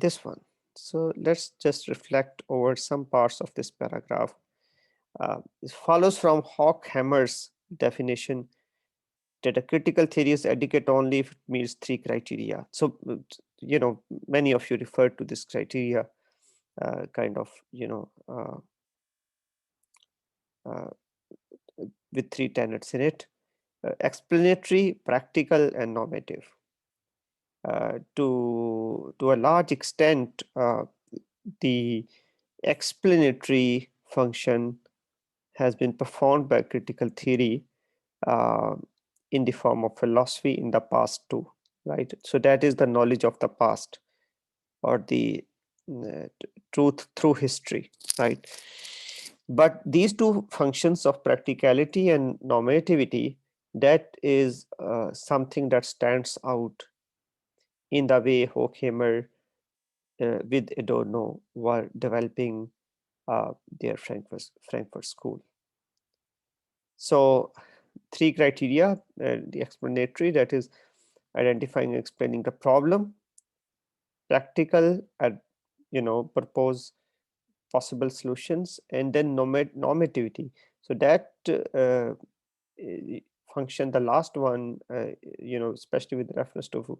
this one. So let's just reflect over some parts of this paragraph. It follows from Horkheimer's definition that a critical theory is adequate only if it meets three criteria. So, many of you referred to this criteria uh, with three tenets in it: explanatory, practical, and normative. To a large extent, the explanatory function has been performed by critical theory uh, in the form of philosophy in the past too, right? So that is the knowledge of the past, or the truth through history, right? But these two functions of practicality and normativity, that is something that stands out in the way Horkheimer with Adorno were developing their Frankfurt School. So three criteria: the explanatory, that is identifying and explaining the problem; practical, propose possible solutions; and then normativity. So that function, the last one, especially with reference to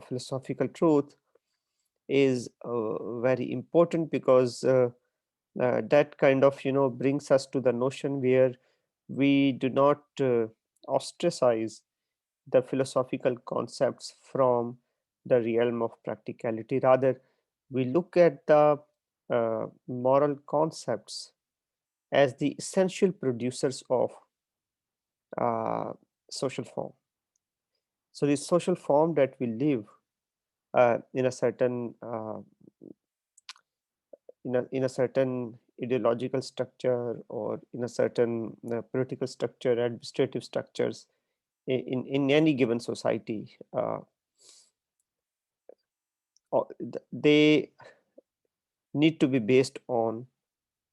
philosophical truth, is very important, because that kind of brings us to the notion where we do not ostracize the philosophical concepts from the realm of practicality. Rather, we look at the moral concepts as the essential producers of social form. So the social form that we live in a certain in a certain ideological structure, or in a certain political structure, administrative structures in any given society, they need to be based on,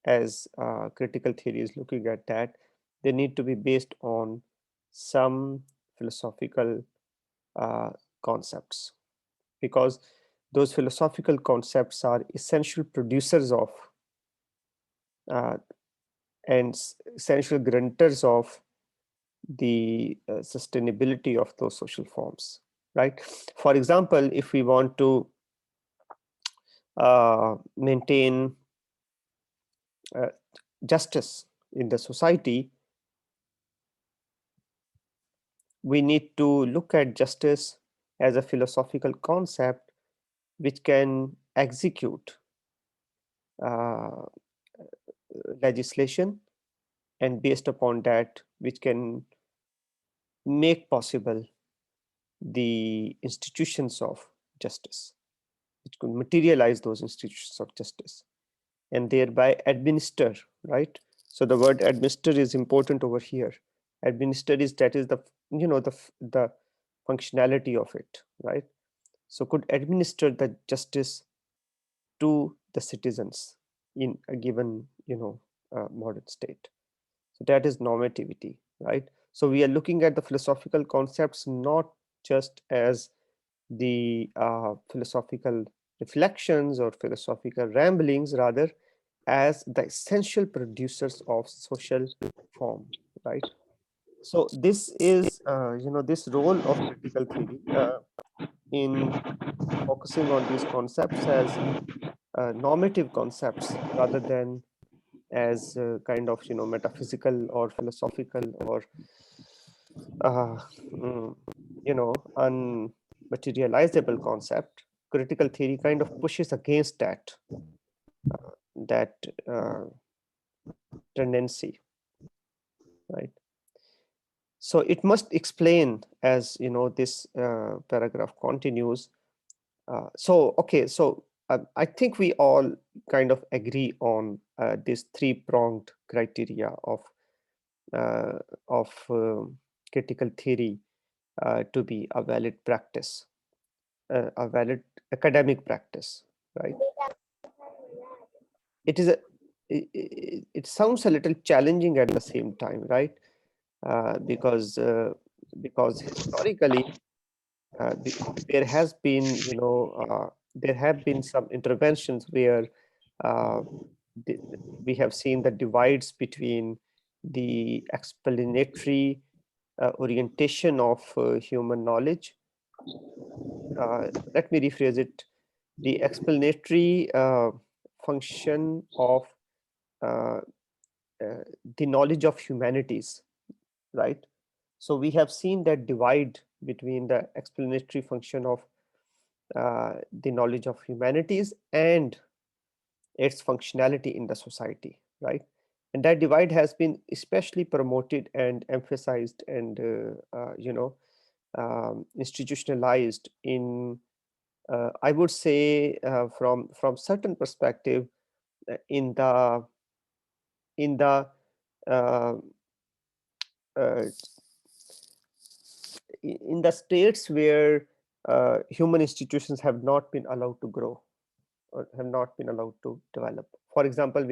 as critical theory is looking at that, they need to be based on some philosophical concepts, because those philosophical concepts are essential producers of and essential guarantors of the sustainability of those social forms, right? For example, if we want to maintain justice in the society, we need to look at justice as a philosophical concept which can execute uh, legislation, and based upon that, which can make possible the institutions of justice, which could materialize those institutions of justice and thereby administer, right? So the word administer is important over here. Administer is, that is the the functionality of it, right? So could administer the justice to the citizens in a given modern state. So that is normativity, right? So we are looking at the philosophical concepts not just as the philosophical reflections or philosophical ramblings, rather as the essential producers of social form, right? So this is this role of critical theory in focusing on these concepts as normative concepts, rather than as kind of metaphysical or philosophical, or uh, mm, unmaterializable concept. Critical theory kind of pushes against that uh, tendency, right? So it must explain, as this paragraph continues. So I think we all kind of agree on this three-pronged criteria uh, of critical theory to be a valid practice, a valid academic practice, right? It is it sounds a little challenging at the same time, right? Because historically there has been there have been some interventions where uh, the, we have seen the divides between the explanatory orientation of human knowledge. Let me rephrase it. The explanatory function of uh, the knowledge of humanities, right? So we have seen that divide between the explanatory function of the knowledge of humanities and its functionality in the society, right? And that divide has been especially promoted and emphasized and institutionalized in, I would say, from certain perspective, in the uh, uh, in the states where human institutions have not been allowed to grow or have not been allowed to develop. For example,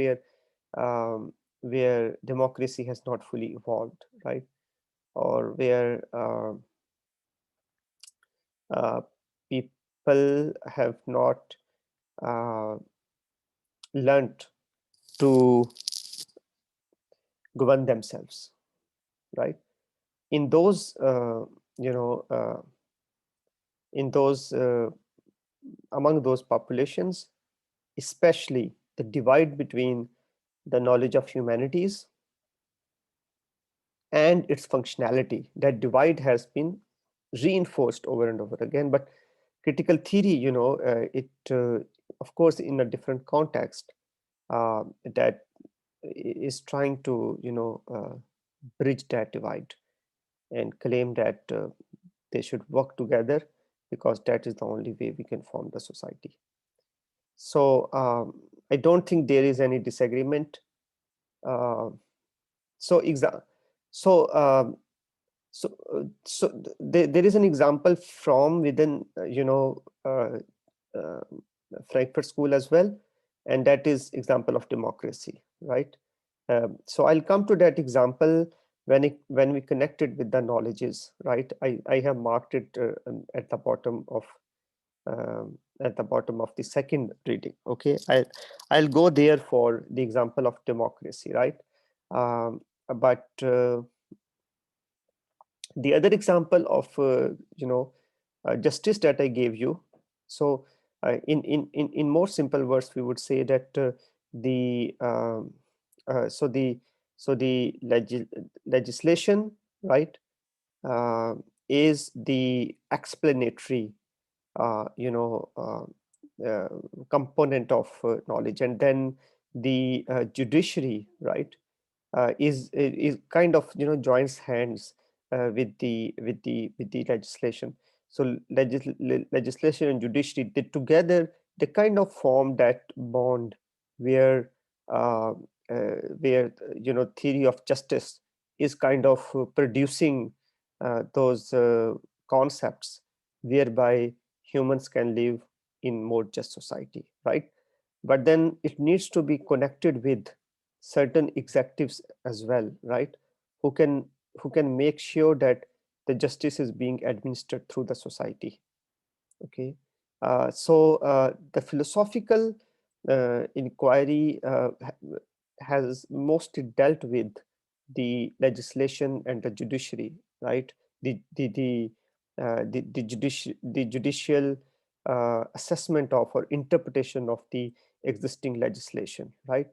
where democracy has not fully evolved, right? Or where uh, people have not uh, learned to govern themselves, right? In those, you know, in those among those populations, especially the divide between the knowledge of humanities and its functionality, that divide has been reinforced over and over again. But critical theory, it of course in a different context, that is trying to bridge that divide and claim that they should work together, because that is the only way we can form the society. So I don't think there is any disagreement. Uh, so exa- so there is an example from within uh, Frankfurt School as well, and that is example of democracy, right? So I'll come to that example when we connect it with the knowledges, right? I have marked it at the bottom of the second reading. Okay, I'll go there for the example of democracy, right? But the other example of justice that I gave you. So in more simple words, we would say that the so the legislation, right, uh, is the explanatory uh, component of knowledge, and then the judiciary, right, is kind of joins hands with the legislation. So legislation and judiciary, they together, they kind of form that bond where uh, theory of justice is kind of producing those concepts whereby humans can live in more just society, right? But then it needs to be connected with certain executives as well, right? who can who can make sure that the justice is being administered through the society. Okay, so the philosophical inquiry has mostly dealt with the legislation and the judiciary, right? The judicial assessment of or interpretation of the existing legislation, right?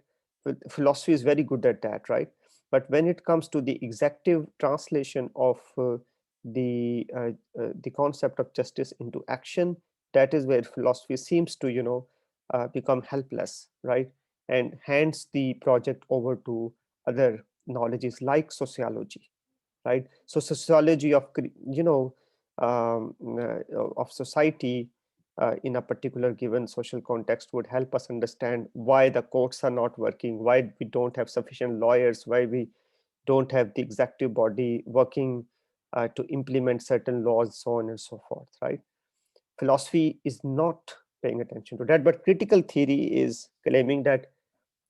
Philosophy is very good at that, right? But when it comes to the executive translation of the concept of justice into action, that is where philosophy seems to become helpless, right? And hands the project over to other knowledges like sociology, right? So sociology of of society in a particular given social context would help us understand why the courts are not working, why we don't have sufficient lawyers, why we don't have the executive body working to implement certain laws, so on and so forth, right? Philosophy is not paying attention to that, but critical theory is claiming that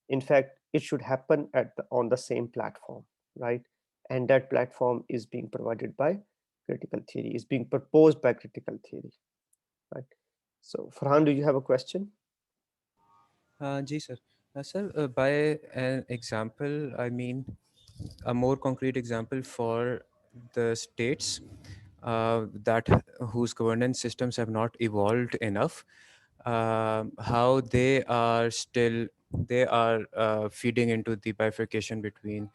in fact it should happen on the same platform, right? And that platform is being provided by critical theory, is being proposed by critical theory, right? So Farhan, do you have a question? Ji sir. Sir, by an example, I mean a more concrete example for the states that whose governance systems have not evolved enough, how they are feeding into the bifurcation between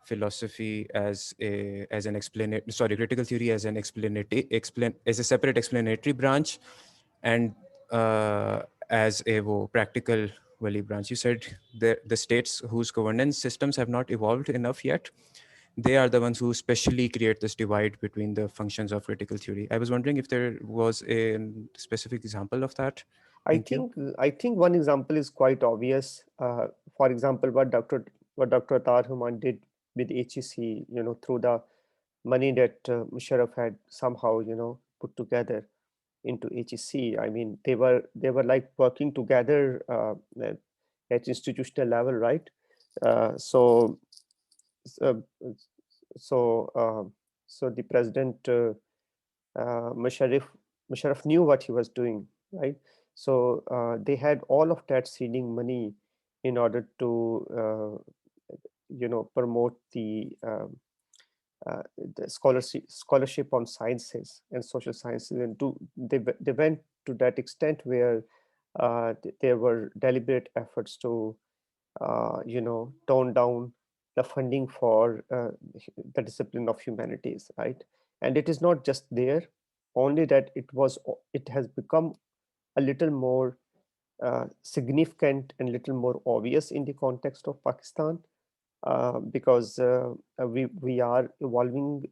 philosophy as an explanatory, sorry, critical theory as an as a separate explanatory branch, and as a practical wali branch. You said the states whose governance systems have not evolved enough yet, they are the ones who specially create this divide between the functions of critical theory. I was wondering if there was a specific example of that. Thank you. I think one example is quite obvious. For example, what Dr. Atar Human did with HEC, through the money that Musharraf had somehow, put together into HEC. I mean, they were like working together at institutional level, right? Uh, so so so, so the president Musharraf knew what he was doing, right? So they had all of that seeding money in order to promote the scholarship on sciences and social sciences, and they went to that extent where there were deliberate efforts to tone down the funding for the discipline of humanities, right? And it is not just there, only that it has become a little more significant and little more obvious in the context of Pakistan, because we are evolving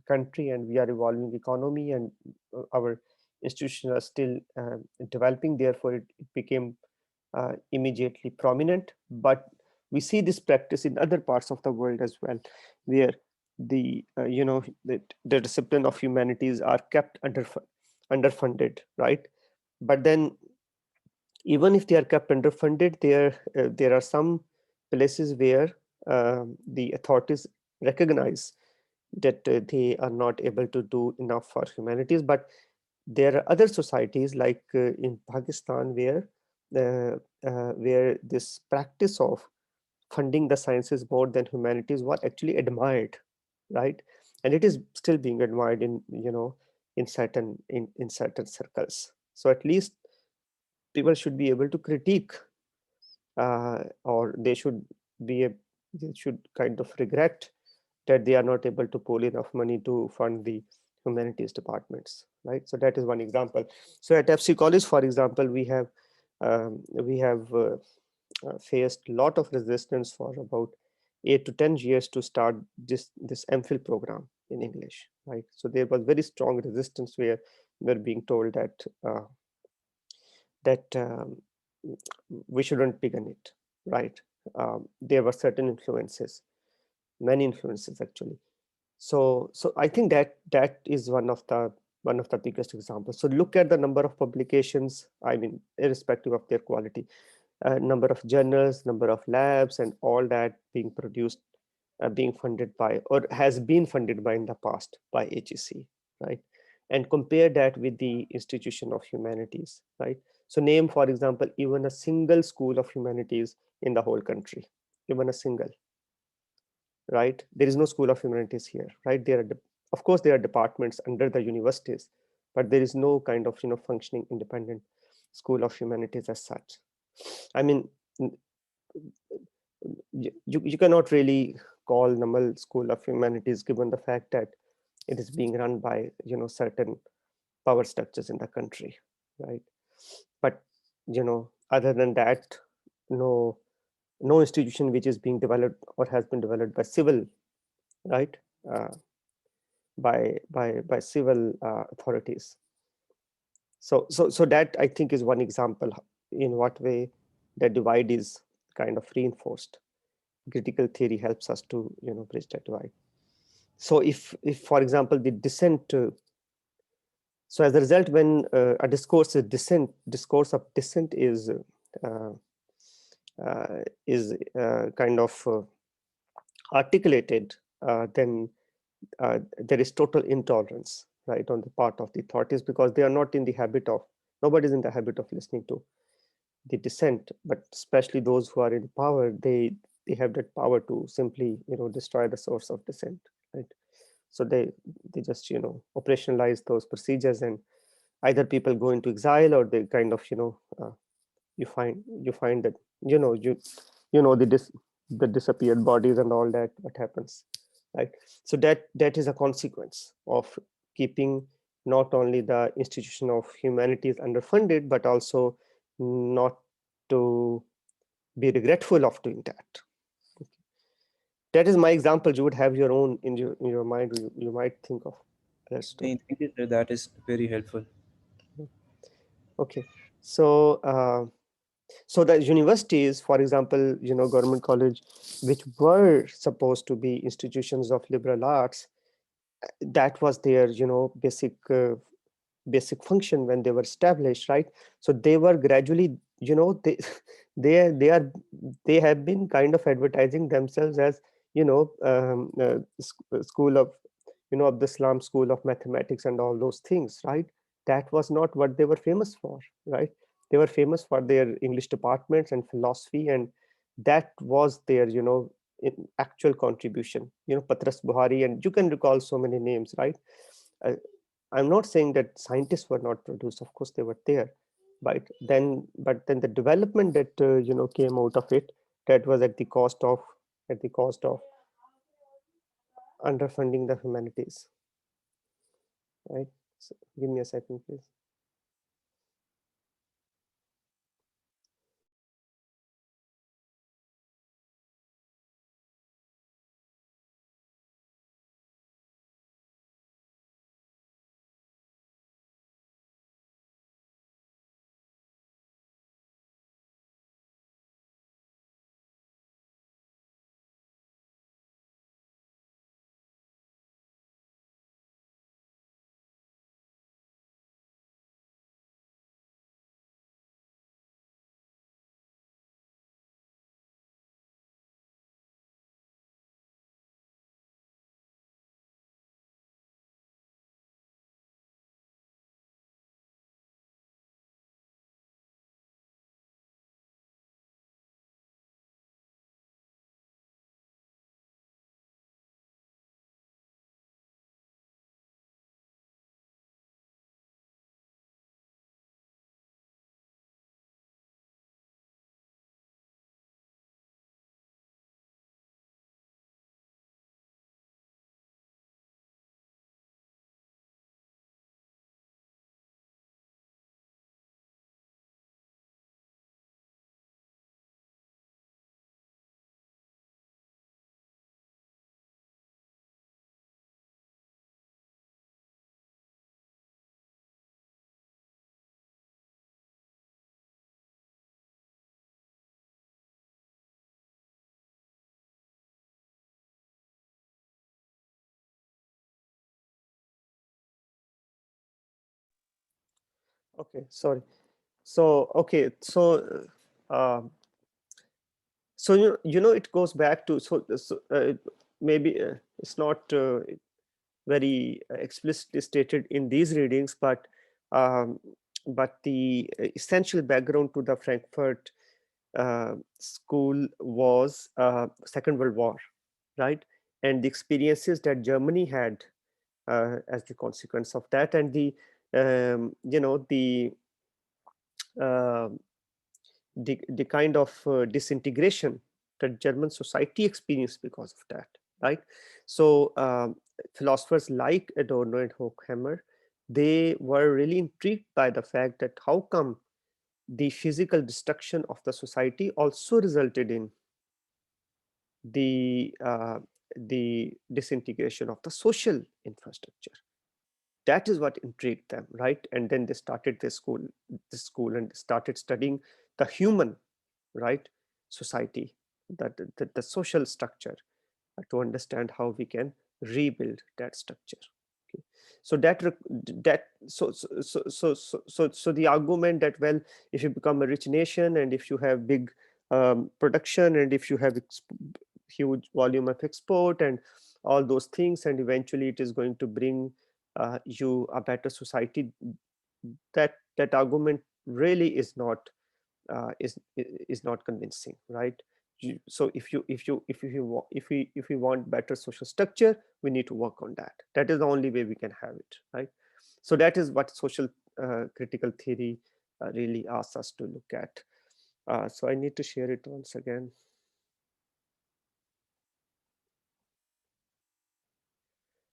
country, and we are evolving economy, and our institutions are still developing. Therefore, it became immediately prominent. But we see this practice in other parts of the world as well, where the discipline of humanities are kept underfunded, right? But then, even if they are kept underfunded, there are some places where the authorities recognize that they are not able to do enough for humanities. But there are other societies, like in Pakistan, where this practice of funding the sciences more than humanities was actually admired, right? And it is still being admired in certain circles. So at least people should be able to critique, or they should kind of regret that they are not able to pull enough money to fund the humanities departments, right? So that is one example. So at FC College, for example, we have faced a lot of resistance for about 8 to 10 years to start this MPhil program in English, right? So there was very strong resistance, where we're being told that we shouldn't begin it, right? There were certain influences, many influences actually. So I think that is one of the biggest examples. So look at the number of publications, I mean, irrespective of their quality, number of journals, number of labs, and all that being produced, being funded by, or has been funded by, in the past, by HEC, right? And compare that with the institution of humanities, right? So name, for example, even a single school of humanities in the whole country, even a single, right? There is no school of humanities here, right? Of course, there are departments under the universities, but there is no kind of functioning independent school of humanities as such. I mean, you cannot really call Namal School of Humanities, given the fact that it is being run by certain power structures in the country, right? But other than that, no no institution which is being developed or has been developed by civil, right? uh, by civil authorities. So that, I think, is one example in what way the divide is kind of reinforced. Critical theory helps us to bridge that divide. So if for example the dissent, so as a result, when a discourse of dissent uh, is kind of articulated, then there is total intolerance, right, on the part of the authorities, because they are not in the habit of Nobody's in the habit of listening to the dissent, but especially those who are in power, they have that power to simply, destroy the source of dissent, right? So they just, operationalize those procedures, and either people go into exile, or they kind of, you find that, the disappeared bodies and all that, what happens, right? So that is a consequence of keeping not only the institution of humanities underfunded, but also not to be regretful of doing that. That is my example. You would have your own in your mind. You might think of that story. Thank you, sir. That is very helpful. Okay, so so the universities, for example, government college, which were supposed to be institutions of liberal arts, that was their basic function when they were established, right? So they were gradually, they they are they have been kind of advertising themselves as, school of, of the Islam school of mathematics and all those things, right? That was not what they were famous for, right? They were famous for their English departments and philosophy, and that was their, actual contribution. Patras Buhari, and you can recall so many names, right? uh, I'm not saying that scientists were not produced. Of course, they were there, but then the development that came out of it, that was at the cost of underfunding the humanities, right? So give me a second, please. Okay, sorry. So okay, uh, so it goes back to, maybe it's not very explicitly stated in these readings, um, but the essential background to the Frankfurt school was Second World War, right? And the experiences that Germany had as the consequence of that, and uh, the kind of disintegration that German society experienced because of that, right? So philosophers like Adorno and Horkheimer, they were really intrigued by the fact that how come the physical destruction of the society also resulted in the uh, the disintegration of the social infrastructure. That is what intrigued them, right? And then they started this school and started studying the human, right, society, the social structure, to understand how we can rebuild that structure. Okay. So so the argument that, well, if you become a rich nation, and if you have big production, and if you have huge volume of export and all those things, and eventually it is going to bring you a better society, that that argument really is not convincing, right? So if we want better social structure, we need to work on that. That is the only way we can have it, right? So that is what social critical theory really asks us to look at. So I need to share it once again.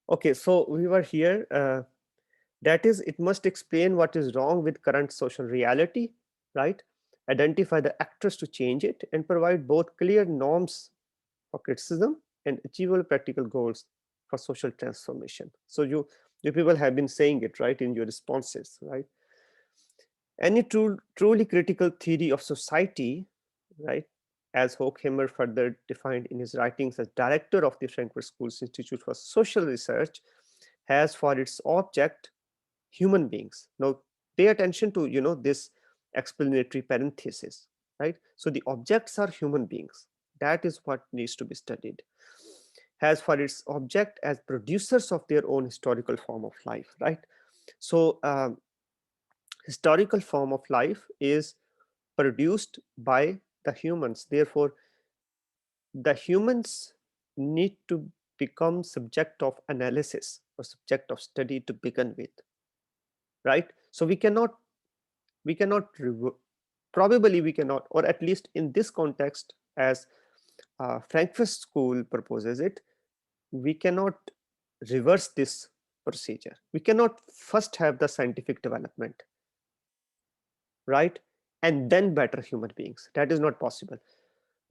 Okay, so we were here. That is, it must explain what is wrong with current social reality, right? Identify the actors to change it, and provide both clear norms for criticism and achievable practical goals for social transformation. So you people have been saying it, right, in your responses, right? Any truly critical theory of society, right, as Horkheimer further defined in his writings as director of the Frankfurt School's Institute for Social Research, has for its object human beings. Now, pay attention to this explanatory parenthesis, right? So the objects are human beings. That is what needs to be studied. Has for its object as producers of their own historical form of life, right? So historical form of life is produced by the humans. Therefore, the humans need to become subject of analysis or subject of study to begin with, right? So we cannot probably we cannot, or at least in this context, as Frankfurt School proposes it, we cannot reverse this procedure. We cannot first have the scientific development, right, and then better human beings. That is not possible.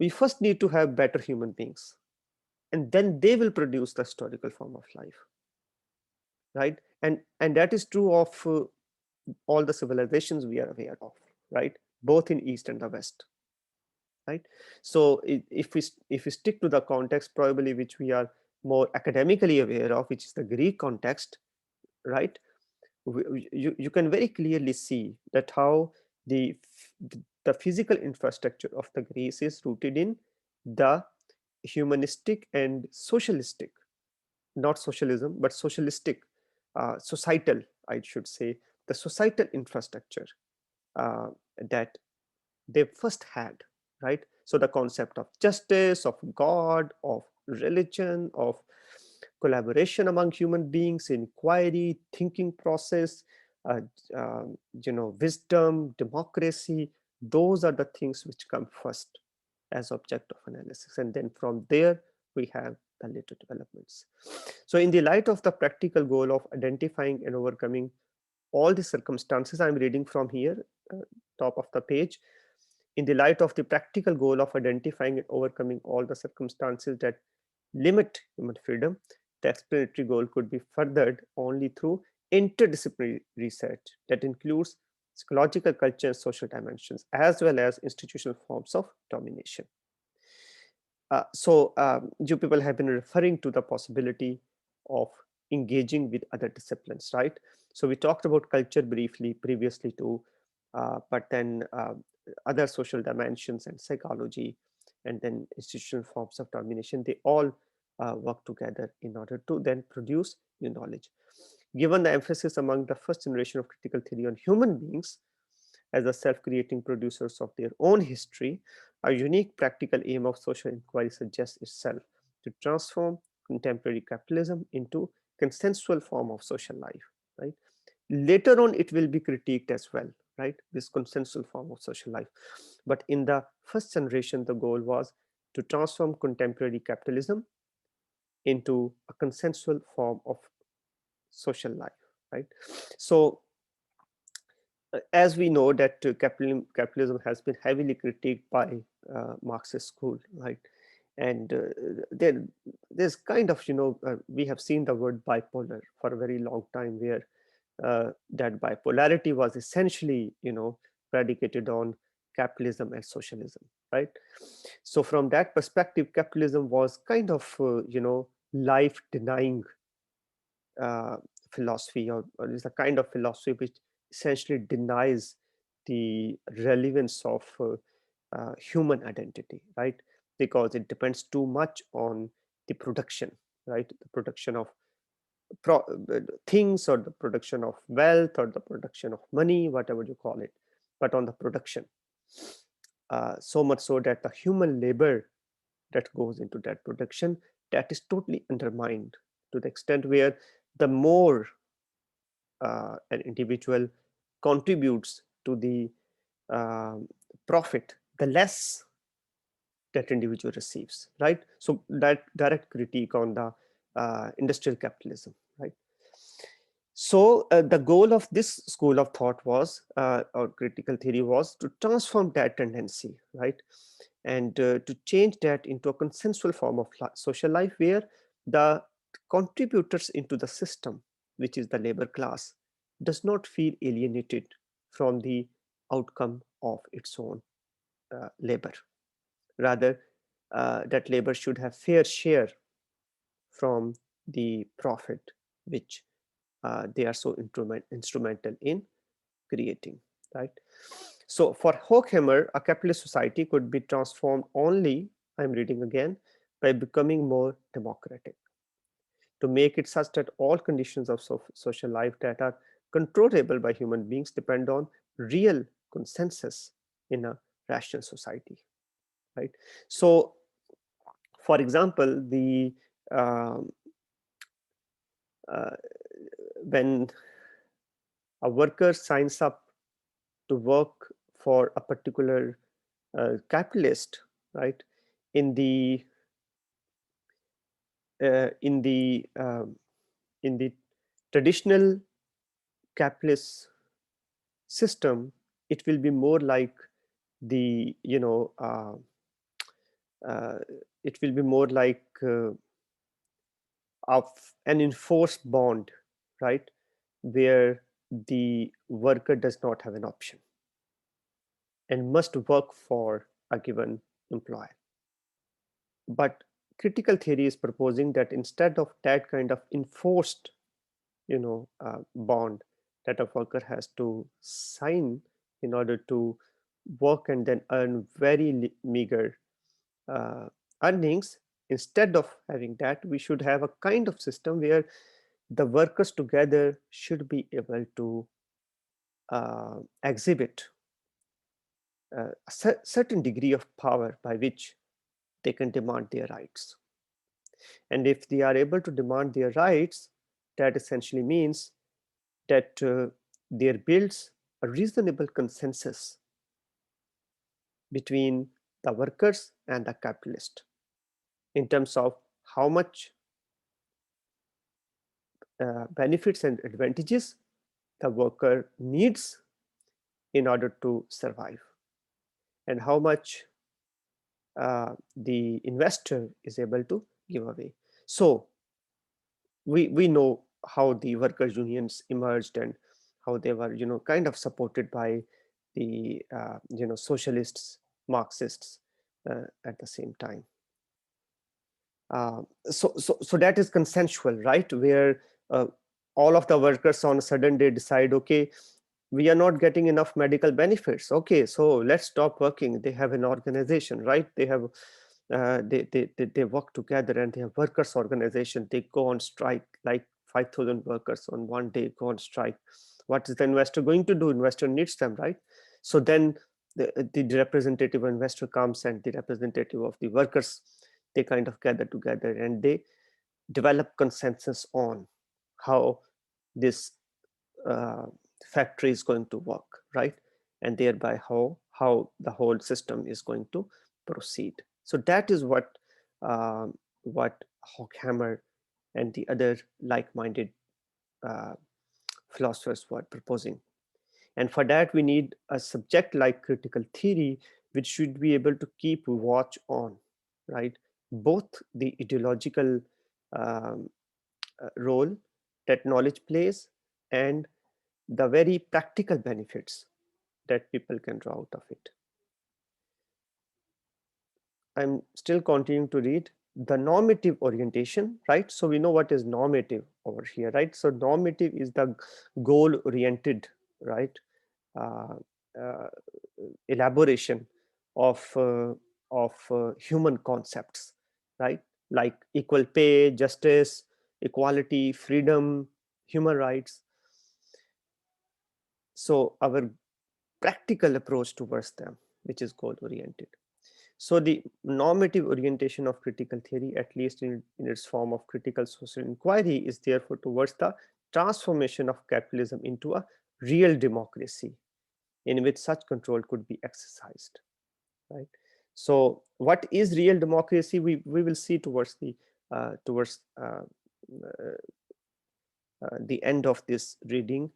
We first need to have better human beings, and then they will produce the historical form of life, right? And that is true of all the civilizations we are aware of, right, both in East and the West, right? So if we stick to the context probably which we are more academically aware of, which is the Greek context, right, you can very clearly see that how the the physical infrastructure of the Greece is rooted in the humanistic and socialistic, not socialism but socialistic, societal, I should say, the societal infrastructure uh, that they first had, right? So the concept of justice, of God, of religion, of collaboration among human beings, inquiry, thinking process, uh, wisdom, democracy, those are the things which come first as object of analysis, and then from there we have the later developments. So in the light of the practical goal of identifying and overcoming all the circumstances, I'm reading from here, top of the page. In the light of the practical goal of identifying and overcoming all the circumstances that limit human freedom, the explanatory goal could be furthered only through interdisciplinary research that includes psychological, culture, and social dimensions, as well as institutional forms of domination. You people have been referring to the possibility of engaging with other disciplines, right? So we talked about culture briefly previously too, but then other social dimensions and psychology, and then institutional forms of domination, they all work together in order to then produce new knowledge. Given the emphasis among the first generation of critical theory on human beings as the self-creating producers of their own history, a unique practical aim of social inquiry suggests itself to transform contemporary capitalism into consensual form of social life, right? Later on, it will be critiqued as well, right? This consensual form of social life. But in the first generation, the goal was to transform contemporary capitalism into a consensual form of social life, right? So as we know that capitalism has been heavily critiqued by Marxist school, right? And there's kind of, we have seen the word bipolar for a very long time, where that bipolarity was essentially, predicated on capitalism and socialism, right? So from that perspective, capitalism was kind of, life denying uh, philosophy, or is a kind of philosophy which essentially denies the relevance of human identity, right? Because it depends too much on the production, right? The production of things, or the production of wealth, or the production of money, whatever you call it, but on the production. So much so that the human labor that goes into that production, that is totally undermined, to the extent where the more an individual contributes to the um, profit, the less that individual receives, right? So that direct critique on the industrial capitalism, right? So the goal of this school of thought was, or critical theory was, to transform that tendency, right? And to change that into a consensual form of social life, where the contributors into the system, which is the labor class, does not feel alienated from the outcome of its own labor. Rather, that labor should have fair share from the profit which they are so instrumental in creating, right? So for Horkheimer, a capitalist society could be transformed only, I'm reading again, by becoming more democratic, to make it such that all conditions of social life that are controllable by human beings depend on real consensus in a rational society, right? So for example, the um, uh, when a worker signs up to work for a particular capitalist, right? In the uh, in the um, in the traditional capitalist system, it will be more like the uh, it will be more like of an enforced bond, right? Where the worker does not have an option and must work for a given employer. But critical theory is proposing that instead of that kind of enforced, bond that a worker has to sign in order to work and then earn very meager uh, earnings, instead of having that, we should have a kind of system where the workers together should be able to exhibit a certain degree of power by which they can demand their rights. And if they are able to demand their rights, that essentially means that there builds a reasonable consensus between the workers and the capitalist in terms of how much benefits and advantages the worker needs in order to survive, and how much the investor is able to give away. So we know how the workers unions emerged, and how they were kind of supported by the socialists, Marxists at the same time. So that is consensual, right? Where uh, all of the workers on a sudden day decide, okay, we are not getting enough medical benefits. Okay, so let's stop working. They have an organization, right? They have they work together, and they have workers organization. They go on strike, like 5,000 workers on one day go on strike. What is the investor going to do? Investor needs them, right? So then the representative investor comes, and the representative of the workers, they kind of gather together, and they develop consensus on how this uh, factory is going to work, right? And thereby how the whole system is going to proceed. So that is what Horkheimer and the other like-minded uh, philosophers were proposing. And for that, we need a subject like critical theory, which should be able to keep watch on, right, both the ideological um, role that knowledge plays, and the very practical benefits that people can draw out of it. I'm still continuing to read the normative orientation, right? So we know what is normative over here, right? So normative is the goal oriented, right? Uh, uh, Elaboration of human concepts, right? Like equal pay, justice, equality, freedom, human rights. So our practical approach towards them, which is goal oriented. So the normative orientation of critical theory, at least in its form of critical social inquiry, is therefore towards the transformation of capitalism into a real democracy in which such control could be exercised, right? So what is real democracy? We will see towards the end of this reading,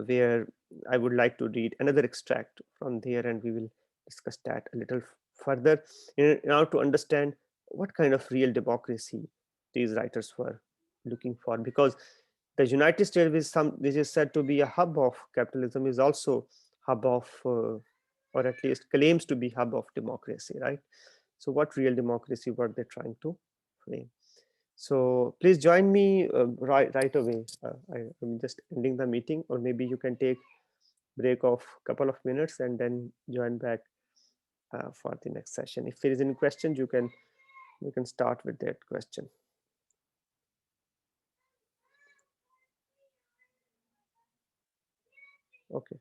where I would like to read another extract from there, and we will discuss that a little further in order to understand what kind of real democracy these writers were looking for. Because the United States, which is said to be a hub of capitalism, is also hub of, or at least claims to be hub of democracy, right? So, what real democracy were they trying to frame? So please join me right away. I'm just ending the meeting, or maybe you can take break of a couple of minutes and then join back for the next session. If there is any questions, you can start with that question. Okay.